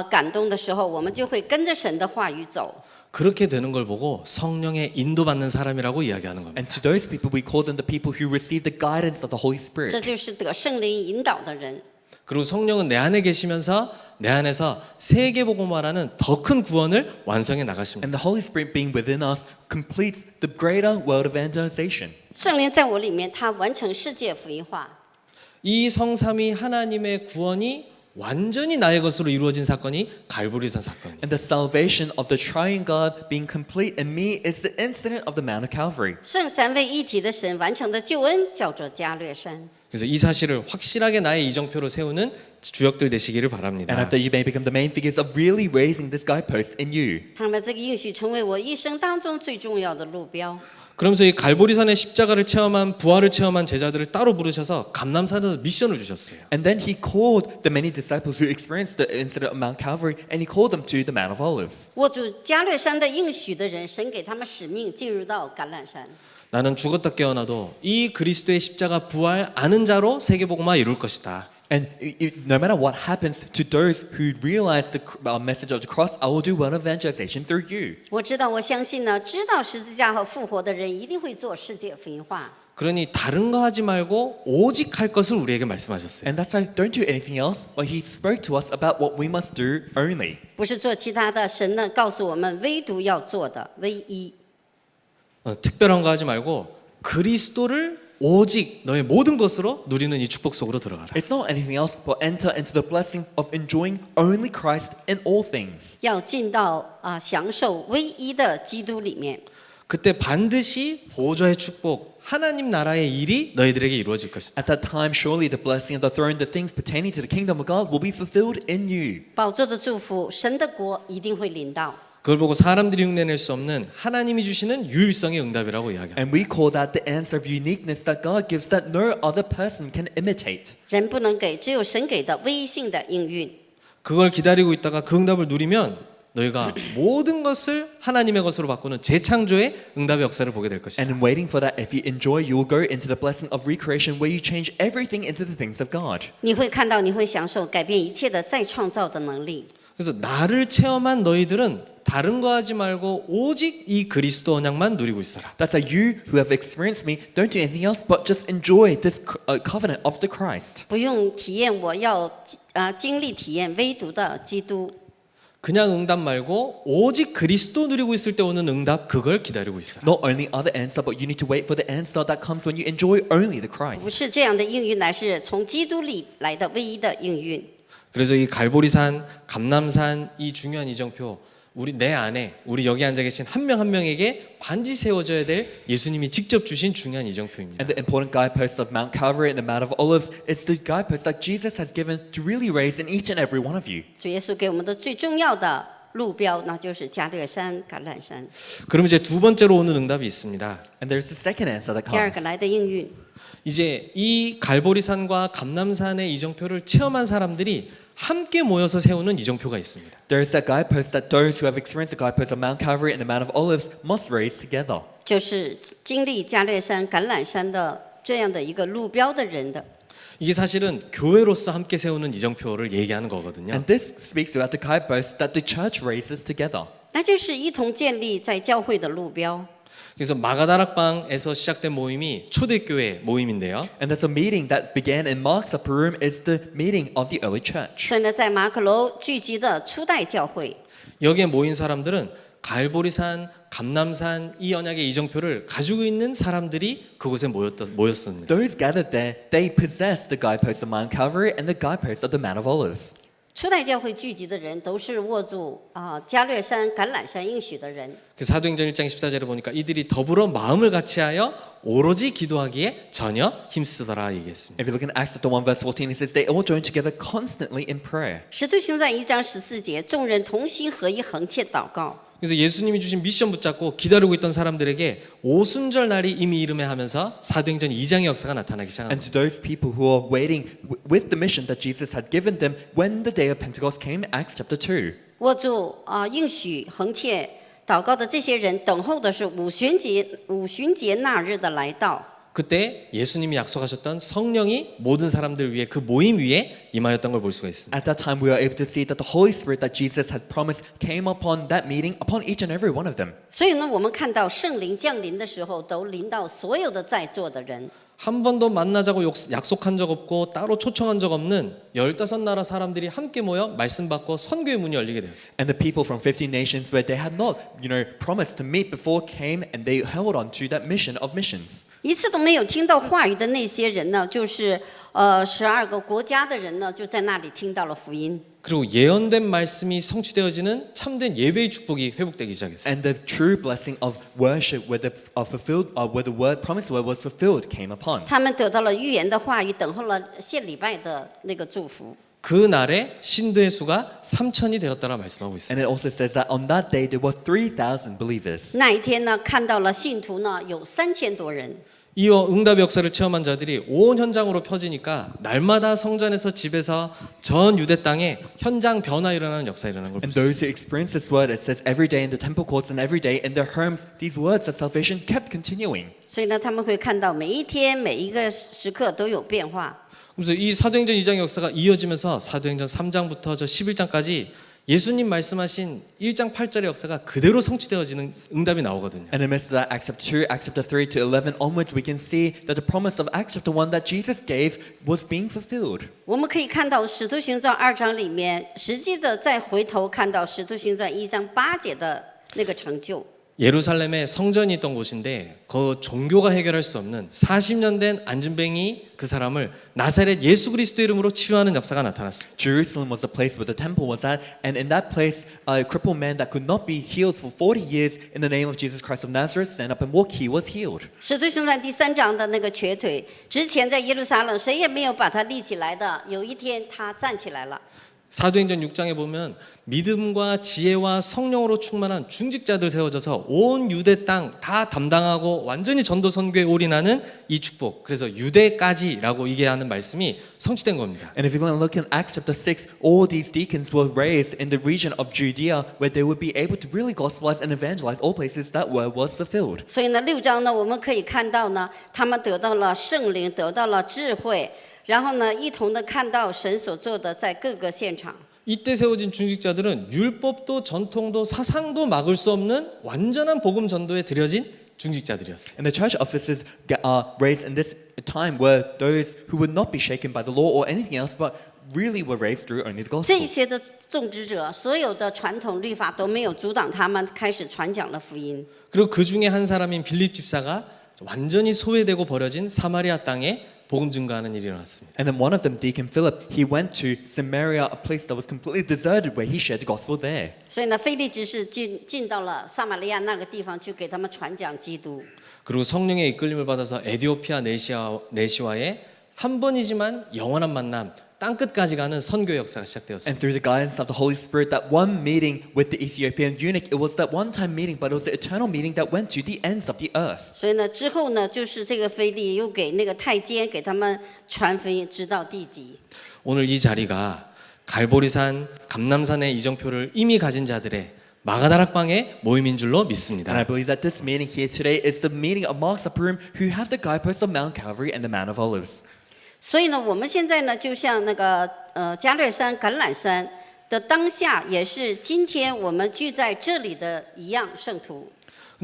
感动的时候，我们就会跟着神的话语走。 그렇게 되는 걸 보고 성령의 인도받는 사람이라고 이야기하는 겁니다. And to those people, we call them the people who receive the guidance of the Holy 这 Spirit. 就是得圣灵引导的人。 그리고 성령은 내 안에 계시면서 내 안에서 세계복음화라는 더 큰 구원을 완성해 나가십니다. And the Holy Spirit being within us completes the greater world evangelization. 圣灵在我里面，他完成世界福音化。 이 성삼위 하나님의 구원이 완전히 나의 것으로 이루어진 사건이 갈보리산 사건이에요. And the salvation of the triune God being complete in me is the incident of the Mount of Calvary. 圣三位一体的神完成的救恩叫做加略山。 그래서 이 사실을 확실하게 나의 이정표로 세우는 주역들 되시기를 And 바랍니다. after you may become the main figures of really raising this guidepost in you. 他们这个应许成为我一生当中最重要的路标。 그러면서 이 갈보리산의 십자가를 체험한 부활을 체험한 제자들을 따로 부르셔서 감람산에서 미션을 주셨어요. And then he called the many disciples who experienced the incident of Mount Calvary, and he called them to the Mount of Olives. 握住加略山的应许的人，神给他们使命，进入到橄榄山。 나는 죽었다 깨어나도 이 그리스도의 십자가 부활 아는 자로 세계복음화 이룰 것이다. And no matter what happens to those who realize the message of the cross, I will do one evangelization through you. 我知道，我相信呢，知道十字架和复活的人一定会做世界福音化。 그러니 다른 거 하지 말고 오직 할 것을 우리에게 말씀하셨어요. And that's why don't do anything else, but he spoke to us about what we must do only. 不是做其他的，神呢告诉我们，唯独要做的唯一。 특별한 거 하지 말고 그리스도를 오직 너의 모든 것으로 누리는 이 축복 속으로 들어가라. It's not anything else, but enter into the blessing of enjoying only Christ in all things. 要进到享受唯一的基督里面。 그때 반드시 보좌의 축복, 하나님 나라의 일이 너희들에게 이루어질 것이다. At that time, surely the blessing of the throne, the things pertaining to the kingdom of God will be fulfilled in you. 宝座的祝福，神的国一定会临到。 그걸 보고 사람들이 흉내낼 수 없는 하나님이 주시는 유일성의 응답이라고 이야기합니다. And we call that the answer of uniqueness that God gives that no other person can imitate. 人不能给，只有神给的唯一性的应允。 그걸 기다리고 있다가 그 응답을 누리면 너희가 모든 것을 하나님의 것으로 바꾸는 재창조의 응답의 역사를 보게 될 것이다. And in waiting for that, if you enjoy, you will go into the blessing of recreation where you change everything into the things of God. 你会看到，你会享受改变一切的再创造的能力。 그래서 나를 체험한 너희들은 다른 거 하지 말고 오직 이 그리스도 언약만 누리고 있어라. That's why you who have experienced me, don't do anything else but just enjoy this covenant of the Christ. 不用体验，我要经历体验唯独的基督。 그냥 응답 말고 오직 그리스도 누리고 있을 때 오는 응답 그걸 기다리고 있어라. Not only other answer, but you need to wait for the answer that comes when you enjoy only the 不 Christ. 是这样的应允，乃是从基督里来的唯一的应允。 그래서 이 갈보리산, 감람산 이 중요한 이정표 우리 내 안에 우리 여기 앉아 계신 한 명 한 명에게 반드시 세워져야 될 예수님이 직접 주신 중요한 이정표입니다. And the important guideposts of Mount Calvary and the Mount of Olives, it's the guideposts that Jesus has given to really raise in each and every one of you. 主耶稣给我们的最重要的路标，那就是加略山、橄榄山。 그럼 이제 두 번째로 오는 응답이 있습니다. And there's the second answer that 第二个 comes. 来的应允， 이제 이 갈보리산과 감람산의 이정표를 체험한 사람들이 함께 모여서 세우는 이정표가 있습니다. There is that guidepost that those who have experienced the guideposts of Mount Calvary and the Mount of Olives must raise together. 就是经历加略山、橄榄山的这样的一个路标的人的。 이게 사실은 교회로서 함께 세우는 이정표를 얘기하는 거거든요. And this speaks about the guideposts that the church raises together. 那就是一同建立在教会的路标。 그래서 마가다락방에서 시작된 모임이 초대교회 모임인데요. And there's a meeting that began in Mark's upper room is the meeting of the early church. 所以呢，在马可楼聚集的初代教会。 여기에 모인 사람들은 갈보리산, 감남산 이 언약의 이정표를 가지고 있는 사람들이 그곳에 모였습니다. Those gathered there, they possessed the guideposts of Mount Calvary and the guideposts of the Mount of Olives. 初代教会聚集的人都是握住加略山、橄榄山应许的人。 그 사도행전 1장 14절에 보니까 이들이 더불어 마음을 같이하여 오로지 기도하기에 전혀 힘쓰더라 얘기했습니다. If you look in Acts chapter 1 verse 14, it says they all joined together constantly in prayer. 使徒行传1章14节，众人同心合一，恒切祷告。 그래서 예수님이 주신 미션 붙잡고 기다리고 있던 사람들에게 오순절 날이 이미 이름에 하면서 사도행전 2장의 역사가 나타나기 시작합니다. And to those people who are waiting with the mission that Jesus had given them when the day of Pentecost came, Acts chapter 2. 握住应许恒切祷告的这些人，等候的是五旬节那日的来到。 그때 예수님이 약속하셨던 성령이 모든 사람들 위해 그 모임 위에 임하였던 걸 볼 수가 있습니다. At that time, we are able to see that the Holy Spirit that Jesus had promised came upon that meeting, upon each and every one of them. 所以呢，我们看到圣灵降临的时候，都临到所有的在座的人。 한 번도 만나자고 약속한 적 없고 따로 초청한 적 없는 15나라 사람들이 함께 모여 말씀 받고 선교의 문이 열리게 되었어요. And the people from 15 nations where they had not, promised to meet before came and they held on to that mission of missions. 一次都没有听到话语的那些人呢，就是12个国家的人呢，就在那里听到了福音。 그리고 예언된 말씀이 성취되어지는 참된 예배의 축복이 회복되기 시작했어요. And the true blessing of worship where the promised word was fulfilled came upon. 他们得到了预言的话语，等候了献礼拜的那个祝福。 그 날에 신도의 수가 3,000이 되었다라 말씀하고 있습니다. And it also says that on that day there were 3,000 believers. 那一天呢，看到了信徒呢有3000多人。 이어 응답의 역사를 체험한 자들이 온 현장으로 펴지니까 날마다 성전에서 집에서 전 유대 땅에 현장 변화 일어나는 역사 일어나는 걸 볼 And 수 those 있어요. who experienced this word, it says every day in the temple courts and every day in their homes, these words of salvation kept continuing. 所以呢，他们会看到每一天每一个时刻都有变化。 그래서 이 사도행전 2장의 역사가 이어지면서 사도행전 3장부터 저 11장까지 예수님 말씀하신 1장 8절의 역사가 그대로 성취되어지는 응답이 나오거든요. And in the midst of that, Acts chapter 2, Acts chapter 3 to 11 onwards, we can see that the promise of Acts chapter 1 that Jesus gave was being fulfilled. 我们可以看到《使徒行传》2章里面，实际的再回头看到《使徒行传》1章8节的那个成就。 예루살렘에 성전이 있던 곳인데 그 종교가 해결할 수 없는 40년 된 안진뱅이 그 사람을 나사렛 예수 그리스도 이름으로 치유하는 역사가 나타났습니다. Jerusalem was the place where the temple was at, and in that place, a crippled man that could not be healed for 40 years in the name of Jesus Christ of Nazareth stand up and walk, he was healed. 使徒行传第3章的那个瘸腿，之前在耶路撒冷谁也没有把他立起来的，有一天他站起来了。 사도행전 6장에 보면 믿음과 지혜와 성령으로 충만한 중직자들 세워져서 온 유대 땅 다 담당하고 완전히 전도 선교에 올인하는 이 축복. 그래서 유대까지라고 얘기하는 말씀이 성취된 겁니다. And if you're going to look in Acts chapter 6, all these deacons were raised in the region of Judea where they would be able to really gospelize and evangelize all places that word was fulfilled. 所以呢，6章呢，我们可以看到呢，他们得到了圣灵，得到了智慧，然后呢，一同的看到神所做的在各个现场。 이때 세워진 중직자들은 율법도 전통도 사상도 막을 수 없는 완전한 복음 전도에 들여진 중직자들이었어요. And the church officers raised in this time were those who would not be shaken by the law or anything else, but really were raised through only the 这 gospel. 些的种植者，所有的传统律法都没有阻挡他们开始传讲了福音。 그리고 그 중에 한 사람인 빌립 집사가 완전히 소외되고 버려진 사마리아 땅에 복음 증거하는 일이 일어났습니다. And then one of them, Deacon Philip, he went to Samaria, a place that was completely deserted, where he shared the gospel there. 所以呢，腓利执事进到了撒玛利亚那个地方去给他们传讲基督。 그리고 성령의 이끌림을 받아서 에디오피아 내시와의 한 번이지만 영원한 만남 땅끝까지 가는 선교 역사가 시작되었습니다. And through the guidance of the Holy Spirit, that one meeting with the Ethiopian eunuch, it was that one-time meeting, but it was an eternal meeting that went to the ends of the earth. 所以呢，之后呢，就是这个腓利又给那个太监给他们传福音，直到地极。 오늘 이 자리가 갈보리산, 감남산의 이정표를 이미 가진 자들의 마가다락방의 모임인 줄로 믿습니다. And I believe that this meeting here today is the meeting of Mark's upper room who have the guideposts of Mount Calvary and the Mount of Olives. 所以呢，我们现在呢，就像那个加略山、橄榄山的当下，也是今天我们聚在这里的一样圣徒。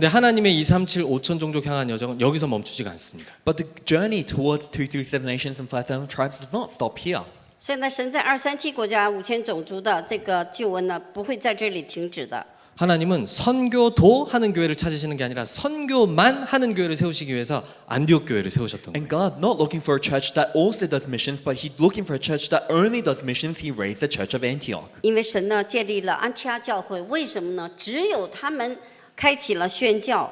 근데 하나님의 237 5천 종족 향한 여정은 여기서 멈추지가 않습니다. But the journey towards 237 nations and 5,000 tribes does not stop here. 所以呢，神在237国家5000种族的这个救恩呢，不会在这里停止的。 하나님은 선교도 하는 교회를 찾으시는 게 아니라 선교만 하는 교회를 세우시기 위해서 안디옥 교회를 세우셨던 거예요. And God not looking for a church that also does missions, but He looking for a church that only does missions. He raised the church of Antioch. 因为神呢建立了安提阿教会，为什么呢？只有他们开启了宣教。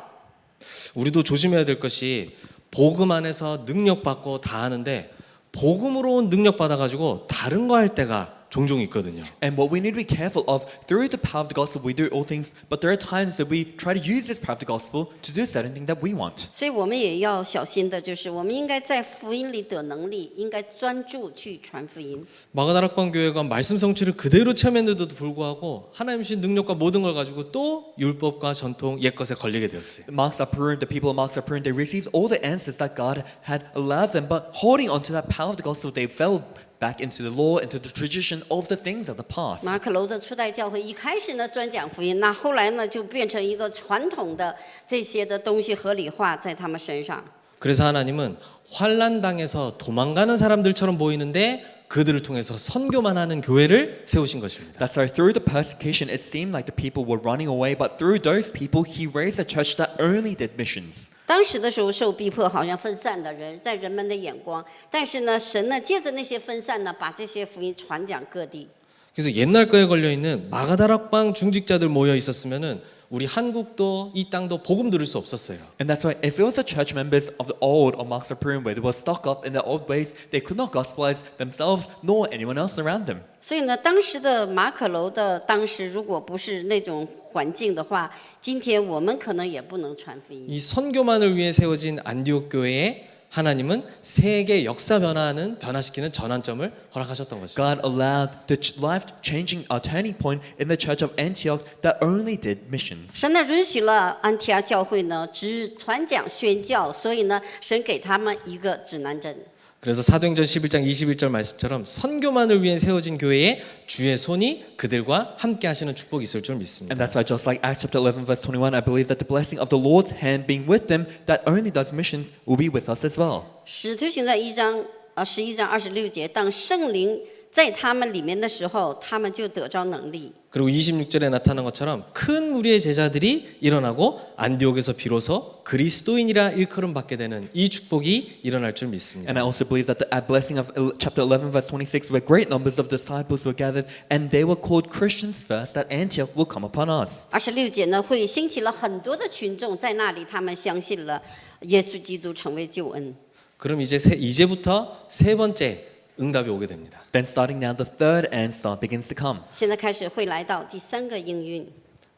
우리도 조심해야 될 것이 복음 안에서 능력 받고 다 하는데 복음으로 온 능력 받아 가지고 다른 거 할 때가 종종 있거든요. And what we need to be careful of, through the power of the gospel, we do all things, but there are times that we try to use this power of the gospel to do certain thing that we want. 所以我们也要小心的，就是我们应该在福音里得能力，应该专注去传福音。 마가다락방 교회가 말씀 성취를 그대로 체험했는데도 불구하고 하나님 신 능력과 모든 걸 가지고 또 율법과 전통 옛것에 걸리게 되었어요. Marks are pruned, the people of Marks are pruned, they received all the answers that God had allowed them, but holding on to that power of the gospel, they fell back into the law, into the tradition of the things of the past. 马可楼的初代教会一开始呢专讲福音，那后来呢就变成一个传统的这些的东西合理化在他们身上。 그래서 하나님은 환난 당해서 도망가는 사람들처럼 보이는데 그들을 통해서 선교만 하는 교회를 세우신 것입니다. That's why through the persecution, it seemed like the people were running away, but through those people, He raised a church that only did missions. 当时的时候受逼迫，好像分散的人，在人们的眼光，但是呢，神呢借着那些分散呢，把这些福音传讲各地。 그래서 옛날 거에 걸려 있는 마가다락방 중직자들 모여 있었으면은 우리 한국도 이 땅도 복음 들을 수 없었어요. And that's why if it was the church members of the old or Marks of Prune where they were stuck up in their old ways, they could not gospelize themselves nor anyone else around them. 所以呢，当时的马可楼的当时如果不是那种环境的话，今天我们可能也不能传福音。 이 선교만을 위해 세워진 안디옥 교회에 하나님은 세계 역사 변화시키는 전환점을 허락하셨던 것이죠. God allowed the life-changing turning point in the church of Antioch that only did missions. 神呢允许了安提阿教会呢只传讲宣教，所以呢，神给他们一个指南针。 그래서 사도행전 11장 21절 말씀처럼 선교만을 위해 세워진 교회에 주의 손이 그들과 함께 하시는 축복이 있을 줄 믿습니다. And that's why just like Acts chapter 11 verse 21, I believe that the blessing of the Lord's hand being with them that only does missions will be with us as well. 使徒行传11章26节，当圣灵在他们里面的时候，他们就得着能力。 그리고 26절에 나타난 것처럼 큰 무리의 제자들이 일어나고 안디옥에서 비로소 그리스도인이라 일컬음 받게 되는 이 축복이 일어날 줄 믿습니다. And I also believe that the blessing of chapter 11 verse 26 where great numbers of disciples were gathered and they were called Christians first that Antioch will come upon us. 26节呢，会兴起了很多的群众，在那里他们相信了耶稣基督成为救恩。 그럼 이제부터 세 번째 응답이 오게 됩니다. Then starting now the third answer begins to come. 现在开始会来到第三个应运。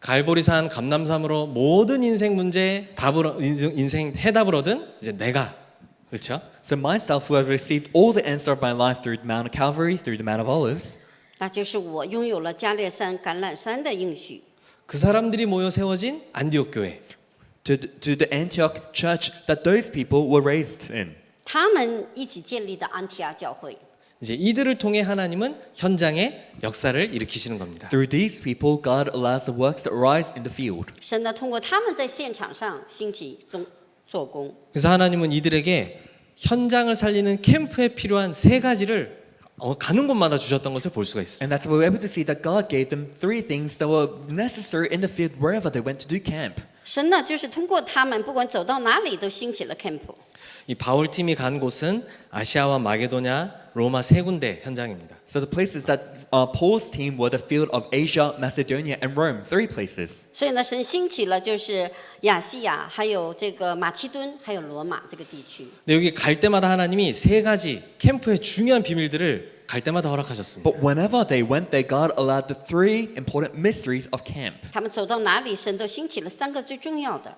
갈보리산 감남산으로 모든 인생 문제 인생 해답을 얻은 이제 내가 그렇죠? So myself who have received all the answer of my life through Mount Calvary, through the Mount of Olives, 那就是我拥有了加列山、橄榄山的应许。 그 사람들이 모여 세워진 안디옥 교회. to the Antioch church that those people were raised in. 他们一起建立的安提阿教会。 이제 이들을 통해 하나님은 현장에 역사를 일으키시는 겁니다. Through these people, God allows the works to arise in the field. 神呢，通过他们在现场上兴起做工。 그래서 하나님은 이들에게 현장을 살리는 캠프에 필요한 세 가지를 가는 곳마다 주셨던 것을 볼 수가 있어요. And that's why we're able to see that God gave them three things that were necessary in the field wherever they went to do camp. 神呢，就是通过他们，不管走到哪里，都兴起了 camp。 이 바울 팀이 간 곳은 아시아와 마게도냐, 로마 세 군데 현장입니다. So the places that Paul's team were the field of Asia, Macedonia, and Rome, three places. 所以呢，神兴起了就是亚细亚，还有这个马其顿，还有罗马这个地区。 근데 여기 갈 때마다 하나님이 세 가지 캠프의 중요한 비밀들을 갈 때마다 허락하셨습니다. But whenever they went there, God allowed the three important mysteries of camp. 他们走到哪里，神都兴起了三个最重要的。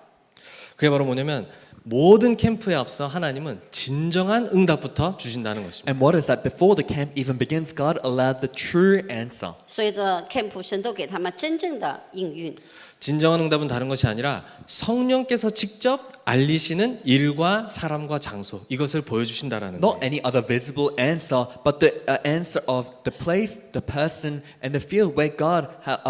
그게 바로 뭐냐면 모든 캠프에 앞서 하나님은 진정한 응답부터 주신다는 것입니다. And what is that? Before the camp even begins, God allowed the true answer. 所有的 camp 神都给他们真正的应运。 진정한 응답은 다른 것이 아니라 성령께서 직접 알리시는 일과 사람과 장소 이것을 보여주신다라는 Not 거예요. any other visible answer, but the answer of the place, the person, and the field where God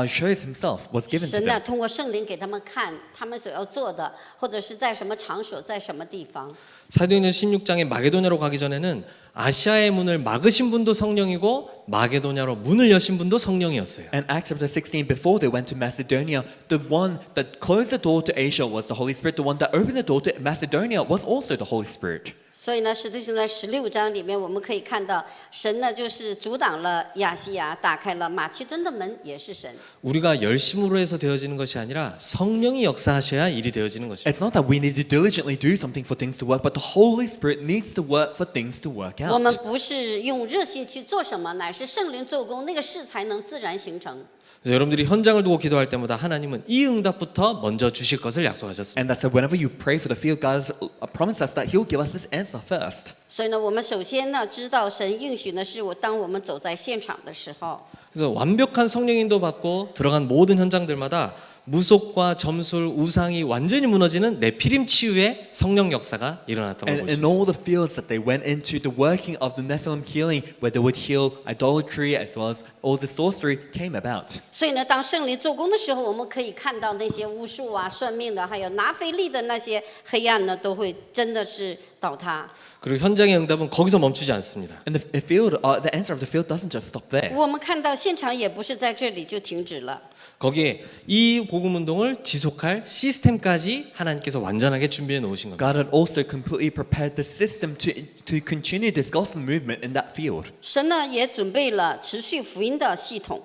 shows Himself was given to 神呢 them. 通过圣灵给他们看他们所要做的，或者是在什么场所，在什么地方。 사도행전 16장에 마게도냐로 가기 전에는 아시아의 문을 막으신 분도 성령이고 마게도냐로 문을 여신 분도 성령이었어요. And Acts chapter 16, before they went to Macedonia, the one that closed the door to Asia was the Holy Spirit. The one that opened the door to Macedonia was also the Holy Spirit. 所以呢，使徒行传16章里面，我们可以看到，神呢就是阻挡了亚细亚，打开了马其顿的门，也是神。 우리가 열심으로 해서 되어지는 것이 아니라 성령이 역사하셔야 일이 되어지는 것입니다. It's not that we need to diligently do something for things to work, but the Holy Spirit needs to work for things to work 我们 out. 不是用热心去做什么，乃是圣灵做工，那个事才能自然形成。 그래서 여러분들이 현장을 두고 기도할 때마다 하나님은 이 응답부터 먼저 주실 것을 약속하셨습니다. And that's why whenever you pray for the field, God has promised us that He'll give us this answer first. 所以呢，我们首先呢知道神应许呢，是当我们走在现场的时候， 그래서 완벽한 성령 인도 받고 들어간 모든 현장들마다 무속과 점술, 우상이 완전히 무너지는 네피림 치유의 성령 역사가 일어났던 걸 볼 And 수 in 있습니다. all the fields that they went into, the working of the Nephilim healing, where they would heal idolatry as well as all the sorcery, came about. 所以呢，当圣灵做工的时候，我们可以看到那些巫术啊、算命的，还有拿非利的那些黑暗呢，都会真的是倒塌。 그리고 현장의 응답은 거기서 멈추지 않습니다. And the field, the answer of the field doesn't just stop there. 我们看到现场也不是在这里就停止了。 거기에 이 복음 운동을 지속할 시스템까지 하나님께서 완전하게 준비해 놓으신 겁니다. God had also completely prepared the system to continue this gospel movement in that field. 神呢也准备了持续福音的系统。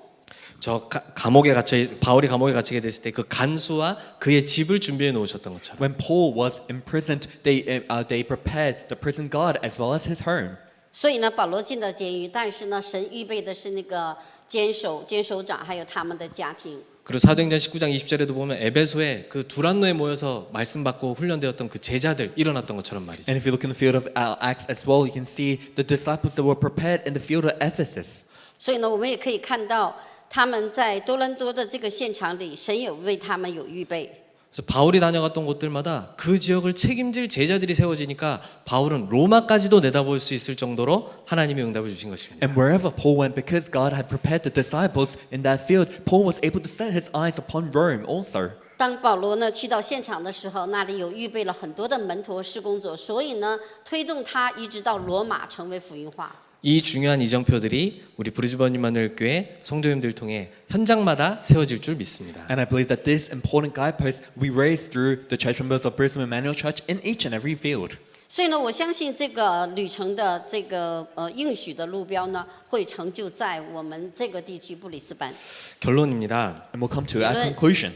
저 감옥에 갇혀 바울이 감옥에 갇히게 됐을 때 그 간수와 그의 집을 준비해 놓으셨던 것처럼 When Paul was imprisoned, they prepared the prison guard as well as his home. 所以呢，保罗进到监狱，但是呢，神预备的是那个监守长，还有他们的家庭。 그리고 사도행전 19장 20절에도 보면 에베소에 그 두란노에 모여서 말씀 받고 훈련되었던 그 제자들 일어났던 것처럼 말이죠. And if you look in the field of Acts as well, you can see the disciples that were prepared in the field of Ephesus. 所以呢，我们也可以看到他们在多伦多的这个现场里，神有为他们有预备。 그래서 바울이 다녀갔던 곳들마다 그 지역을 책임질 제자들이 세워지니까 바울은 로마까지도 내다볼 수 있을 정도로 하나님의 응답을 주신 것입니다. And wherever Paul went, because God had prepared the disciples in that field, Paul was able to set his eyes upon Rome also. 当保罗呢去到现场的时候，那里有预备了很多的门徒施工者，所以呢推动他一直到罗马成为福音化。 이 중요한 이정표들이 우리 브리즈번 이마누엘 교회 성도님들 통해 현장마다 세워질 줄 믿습니다. And I believe that this important guidepost we raise through the church members of Brisbane Emmanuel Church in each and every field. 所以呢，我相信这个旅程的这个应许的路标呢，会成就在我们这个地区布里斯班。 결론입니다. And we'll come to our Amen. conclusion.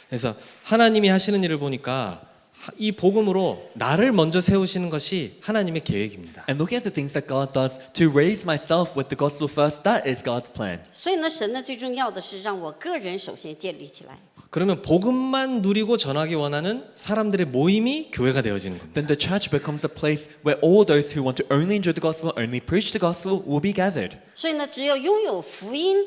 그래서 하나님이 하시는 일을 보니까 이 복음으로 나를 먼저 세우시는 것이 하나님의 계획입니다. And looking at the things that God does to raise myself with the gospel first, that is God's plan. 所以呢，神呢最重要的是让我个人首先建立起来。 그러면 복음만 누리고 전하기 원하는 사람들의 모임이 교회가 되어지는 겁니다. Then the church becomes a place where all those who want to only enjoy the gospel, only preach the gospel, will be gathered. 所以呢，只有拥有福音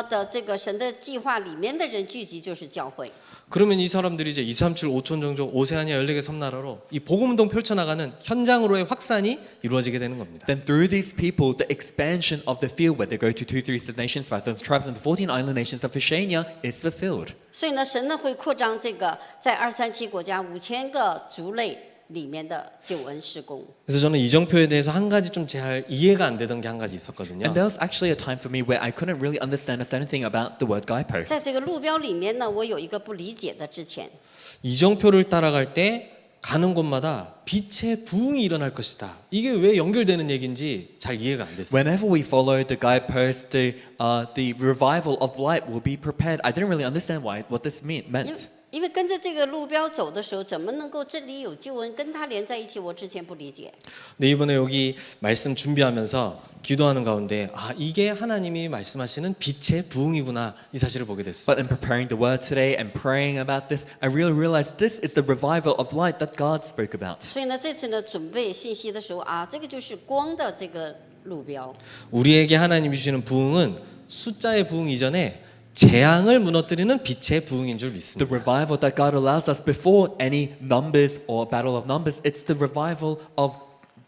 的这个神的计划里面的人聚集，就是教会。 그러면 이 사람들이 이제 237 5천 종족 오세아니아 14개 섬나라로 이 복음운동 펼쳐나가는 현장으로의 확산이 이루어지게 되는 겁니다. Then through these people, the expansion of the field where they go to 237 nations, 5,000 tribes, and the 14 island nations of Oceania is fulfilled. 所以呢，神呢会扩张这个在237国家5000个族类里面的救恩事工。 그래서 저는 이정표에 대해서 한 가지 좀 잘 이해가 안 되던 게 한 가지 있었거든요. And there was actually a time for me where I couldn't really understand a certain thing about the word guidepost. 在这个路标里面呢，我有一个不理解的之前。 이정표를 따라갈 때 가는 곳마다 빛의 부흥이 일어날 것이다. 이게 왜 연결되는 얘기인지 잘 이해가 안 됐어요. Whenever we follow the guidepost, the revival of light will be prepared. I didn't really understand what this meant. 因为跟着这个路标走的时候，怎么能够这里有救恩跟它连在一起？我之前不理解。 근데 이번에 여기 말씀 준비하면서 기도하는 가운데 아 이게 하나님이 말씀하시는 빛의 부흥이구나 이 사실을 보게 됐어요. But in preparing the word today and praying about this, I really realized this is the revival of light that God spoke about. 所以呢，这次呢准备信息的时候啊，这个就是光的这个路标。 우리에게 하나님이 주시는 부흥은 숫자의 부흥 이전에 재앙을 무너뜨리는 빛의 부흥인 줄 The 믿습니다. revival that God allows us before any numbers or battle of numbers, it's the revival of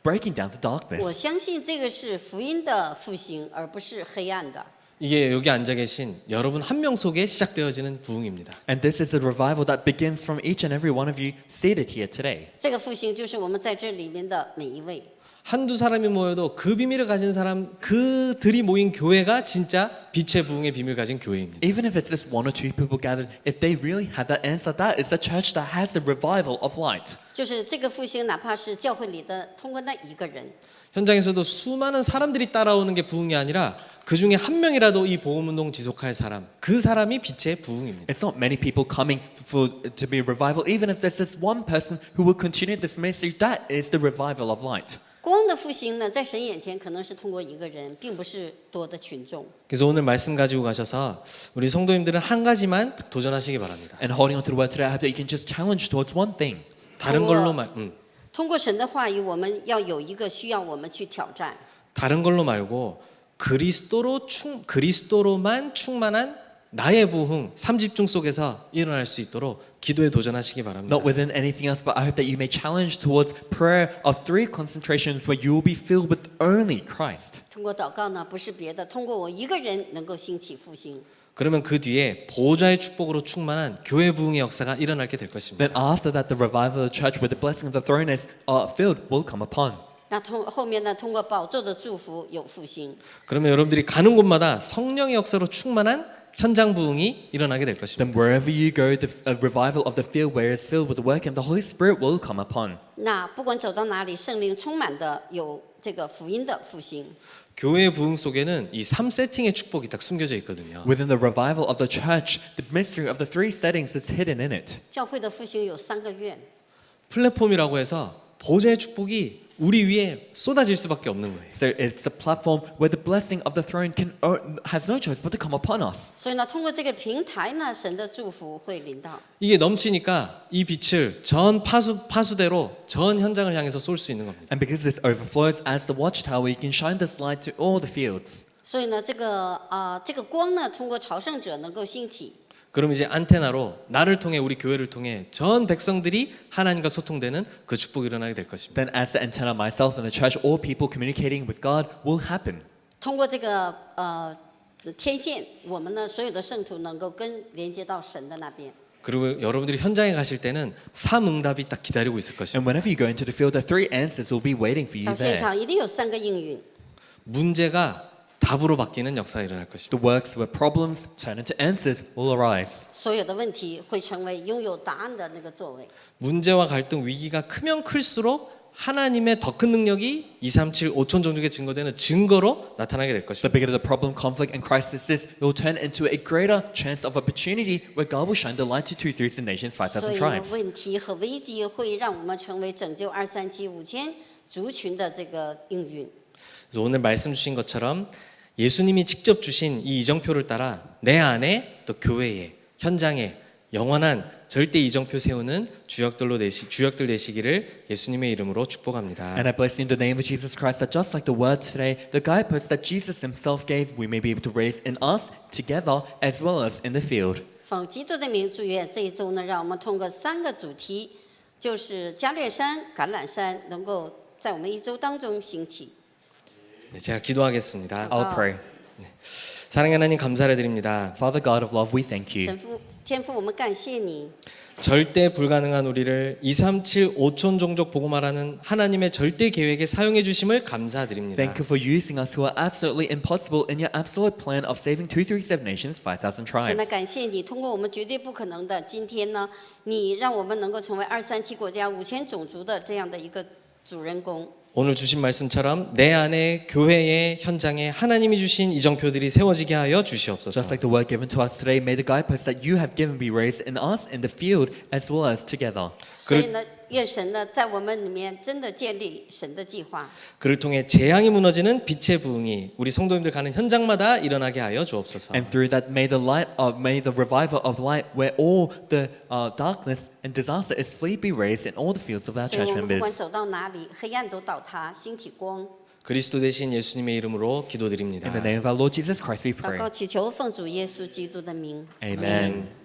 breaking down the 我 darkness. 相信这个是福音的复兴，而不是黑暗的。 이게 여기 앉아 계신 여러분 한 명 속에 시작되어지는 부흥입니다. And this is a revival that begins from each and every one of you seated here today. 这个复兴就是我们在这里面的每一位。 한두 사람이 모여도 그 비밀을 가진 사람 그들이 모인 교회가 진짜 빛의 부흥의 비밀 가진 교회입니다. Even if it's just one or two people gathered, if they really have that answer, that is the church that has the revival of light. 就是这个复兴，哪怕是教会里的通过那一个人， 현장에서도 수많은 사람들이 따라오는 게 부흥이 아니라 그 중에 한 명이라도 이 복음운동 지속할 사람, 그 사람이 빛의 부흥입니다. It's not many people coming to be a revival. Even if there's just one person who will continue this ministry, that is the revival of light. 光的复兴呢，在神眼前可能是通过一个人，并不是多的群众。 그래서 오늘 말씀 가지고 가셔서 우리 성도님들은 한 가지만 도전하시기 바랍니다. And holding on to the word today, I hope that you can just challenge towards one thing. 다른 걸로通过神的话语，我们要有一个需要我们去挑战。 다른 걸로 말고 그리스도로만 충만한 나의 부흥 3집중 속에서 일어날 수 있도록 기도에 도전하시기 바랍니다. Not within anything else, but I hope that you may challenge towards prayer of 3 concentrations where you will be filled with only Christ. 通过祷告呢，不是别的，通过我一个人能够兴起复兴。 그러면 그 뒤에 보좌의 축복으로 충만한 교회 부흥의 역사가 일어나게 될 것입니다. Then after that, the revival of the church with the blessing of the throne is filled will come upon. 那后面呢，通过宝座的祝福有复兴。 그러면 여러분들이 가는 곳마다 성령의 역사로 충만한 현장 부흥이 일어나게 될 것입니다. Then wherever you go, the revival of the field where it's filled with the work of the Holy Spirit will come upon. 那不管走到哪里，圣灵充满的有这个福音的复兴。 교회의 부흥 속에는 이 3세팅의 축복이 딱 숨겨져 있거든요. Within the revival of the church, the mystery of the 3 settings is hidden in it. 教会的复兴有3个愿， 플랫폼이라고 해서 보좌의 축복이 우리 위에 쏟아질 수밖에 없는 거예요. So it's a platform where the blessing of the throne has no choice but to come upon us. 所以呢，通过这个平台呢，神的祝福会临到。 이게 넘치니까 이 빛을 전 파수대로 전 현장을 향해서 쏠 수 있는 겁니다. And because this overflows as the watchtower, you can shine this light to all the fields. 所以呢，这个光呢，通过朝圣者能够兴起。 그럼 이제 안테나로 나를 통해 우리 교회를 통해 전 백성들이 하나님과 소통되는 그 축복이 일어나게 될 것입니다. Then as the antenna, myself and the church, all people communicating with God will happen. 通过这个天线，我们呢所有的圣徒能够连接到神的那边。 그리고 여러분들이 현장에 가실 때는 3응답이 딱 기다리고 있을 것입니다. And whenever you go into the field, the 3 answers will be waiting for you 到现 there. 场一定有3个应允。 문제가 답으로 바뀌는 역사가 일어날 것입니다. The works where problems turn into answers will arise. 所有的问题会成为拥有答案的那个座位。 문제와 갈등 위기가 크면 클수록 하나님의 더 큰 능력이 237 5천 종족에 증거되는 증거로 나타나게 될 The 것입니다. bigger the problem, conflict, and crisis is, it will turn into a greater chance of opportunity where God will shine the light to 2, 3 nations, 所 5,000 以呢， tribes. 问题和危机会让我们成为拯救237 5000族群的这个应允。 그래서 오늘 말씀 주신 것처럼 예수님이 직접 주신 이 이정표를 따라 내 안에 또 교회에 현장에 영원한 절대 이정표 세우는 주역들 되시기를 예수님의 이름으로 축복합니다. And I bless you in the name of Jesus Christ that just like the word today, the guideposts that Jesus himself gave, we may be able to raise in us together as well as in the field. 奉基督的名祝愿这一周呢，让我们通过3个主题，就是加略山、橄榄山，能够在我们一周当中兴起。 네, 제가 기도하겠습니다. I'll pray. 사랑하는 하나님 감사를 드립니다. Father God of love, we thank you. 神父、天父，我们感谢你， 절대 불가능한 우리를 237 5천 종족 복음화라는 하나님의 절대 계획에 사용해 주심을 감사드립니다. Thank you for using us who are absolutely impossible in your absolute plan of saving 237 nations, 5,000神呢 tribes. 感谢你，通过我们绝对不可能的，今天呢，你让我们能够成为237国家5000种族的这样的一个主人公。 오늘 주신 말씀처럼 내 안에 교회의 현장에 하나님이 주신 이정표들이 세워지게 하여 주시옵소서. Just like the word given to us today, may the guideposts that you have given be raised in us in the field as well as together. 所以呢，愿神呢在我们里面真的建立神的计划。 그를 통해 재앙이 무너지는 빛의 부흥이 우리 성도님들 가는 현장마다 일어나게 하여 주옵소서. And through that, may the revival of light, where all the darkness and disaster is fleet, be raised in all the fields of our 所以 church 我们不管 members. 走到哪里，黑暗都倒塌，兴起光。 그리스도 되신 예수님의 이름으로 기도드립니다. In the name of our Lord Jesus Christ, we 祷 pray. 告祈求奉主耶稣基督的名。 Amen.